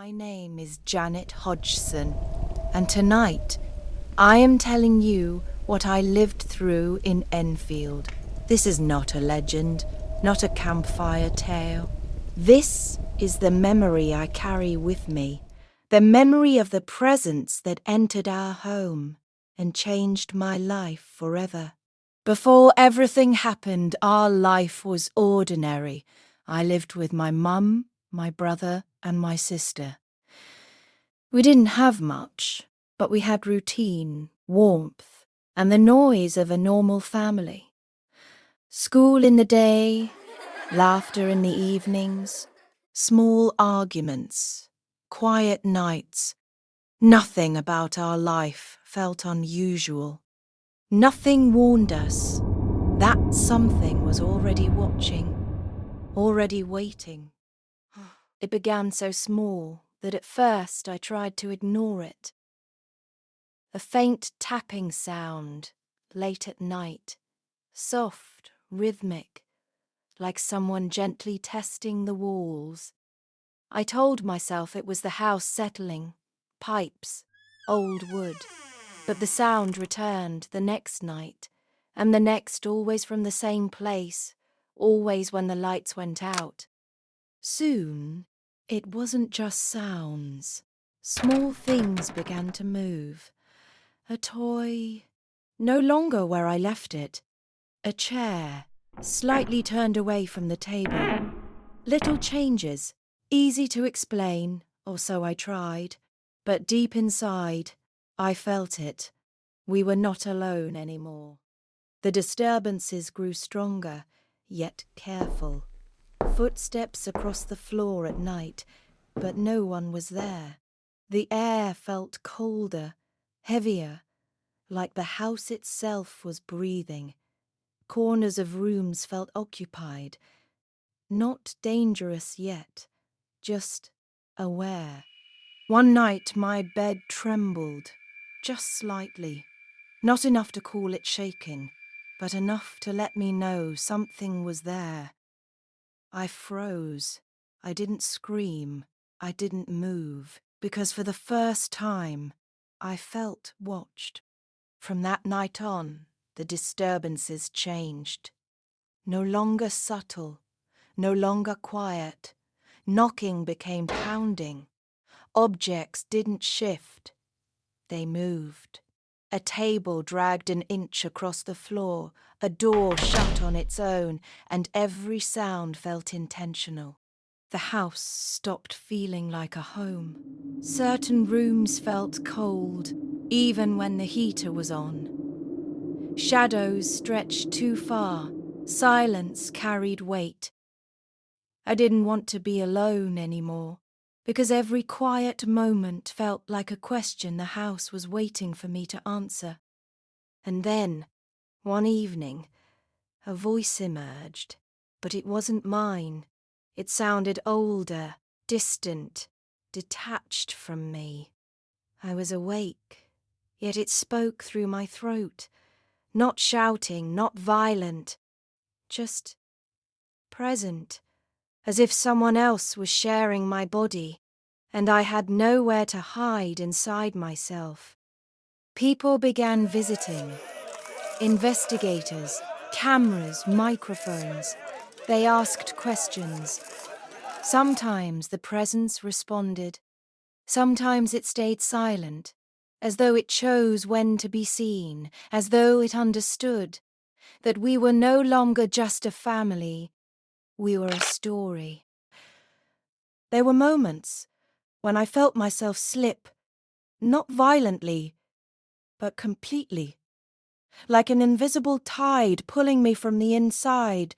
My name is Janet Hodgson, and tonight I am telling you what I lived through in Enfield. This is not a legend, not a campfire tale. This is the memory I carry with me, the memory of the presence that entered our home and changed my life forever. Before everything happened, our life was ordinary. I lived with my mum, my brother, and my sister. We didn't have much, but we had routine, warmth, and the noise of a normal family. School in the day, laughter in the evenings, small arguments, quiet nights. Nothing about our life felt unusual. Nothing warned us that something was already watching, already waiting. It began so small that at first I tried to ignore it. A faint tapping sound, late at night, soft, rhythmic, like someone gently testing the walls. I told myself it was the house settling, pipes, old wood. But the sound returned the next night, and the next, always from the same place, always when the lights went out. Soon, it wasn't just sounds. Small things began to move. A toy, no longer where I left it. A chair, slightly turned away from the table. Little changes, easy to explain, or so I tried. But deep inside, I felt it. We were not alone anymore. The disturbances grew stronger, yet careful. Footsteps across the floor at night, but no one was there. The air felt colder, heavier, like the house itself was breathing. Corners of rooms felt occupied. Not dangerous yet, just aware. One night my bed trembled, just slightly. Not enough to call it shaking, but enough to let me know something was there. I froze. I didn't scream. I didn't move, because for the first time, I felt watched. From that night on, the disturbances changed. No longer subtle, no longer quiet. Knocking became pounding. Objects didn't shift. They moved. A table dragged an inch across the floor, a door shut on its own, and every sound felt intentional. The house stopped feeling like a home. Certain rooms felt cold, even when the heater was on. Shadows stretched too far. Silence carried weight. I didn't want to be alone anymore, because every quiet moment felt like a question the house was waiting for me to answer. And then, one evening, a voice emerged, but it wasn't mine. It sounded older, distant, detached from me. I was awake, yet it spoke through my throat, not shouting, not violent, just present, as if someone else was sharing my body, and I had nowhere to hide inside myself. People began visiting. Investigators, cameras, microphones. They asked questions. Sometimes the presence responded. Sometimes it stayed silent, as though it chose when to be seen, as though it understood that we were no longer just a family, we were a story. There were moments when I felt myself slip, not violently, but completely, like an invisible tide pulling me from the inside.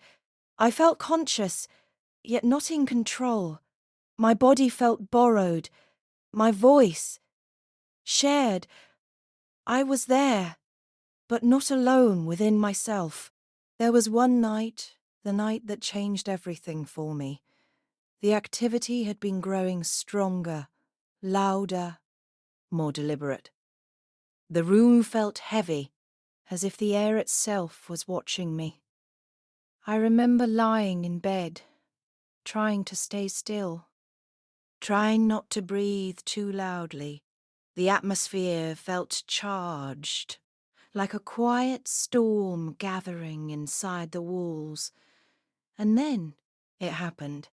I felt conscious, yet not in control. My body felt borrowed, my voice shared. I was there, but not alone within myself. There was one night, the night that changed everything for me. The activity had been growing stronger, louder, more deliberate. The room felt heavy, as if the air itself was watching me. I remember lying in bed, trying to stay still. trying not to breathe too loudly. The atmosphere felt charged, like a quiet storm gathering inside the walls. And then it happened.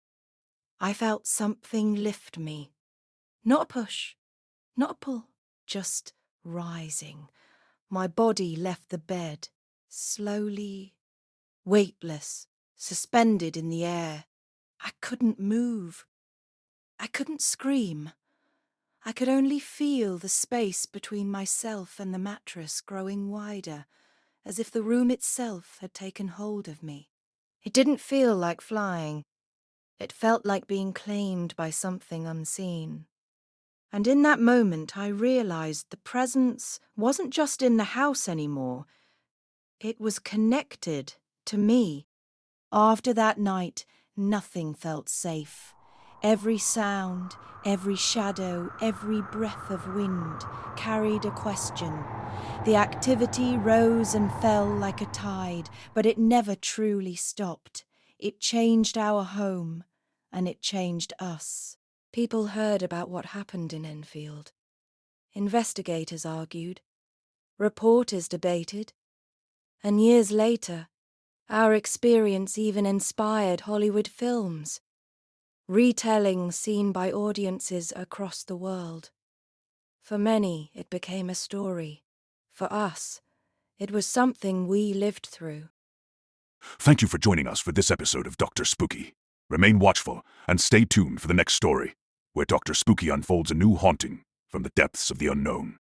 I felt something lift me. Not a push, not a pull, just rising. My body left the bed, slowly, weightless, suspended in the air. I couldn't move. I couldn't scream. I could only feel the space between myself and the mattress growing wider, as if the room itself had taken hold of me. It didn't feel like flying. It felt like being claimed by something unseen. And in that moment, I realized the presence wasn't just in the house anymore. It was connected to me. After that night, nothing felt safe. Every sound, every shadow, every breath of wind carried a question. The activity rose and fell like a tide, but it never truly stopped. It changed our home, and it changed us. People heard about what happened in Enfield. Investigators argued. Reporters debated. And years later, our experience even inspired Hollywood films, retellings seen by audiences across the world. For many, it became a story. For us, it was something we lived through. Thank you for joining us for this episode of Dr. Spookky. Remain watchful and stay tuned for the next story, where Dr. Spookky unfolds a new haunting from the depths of the unknown.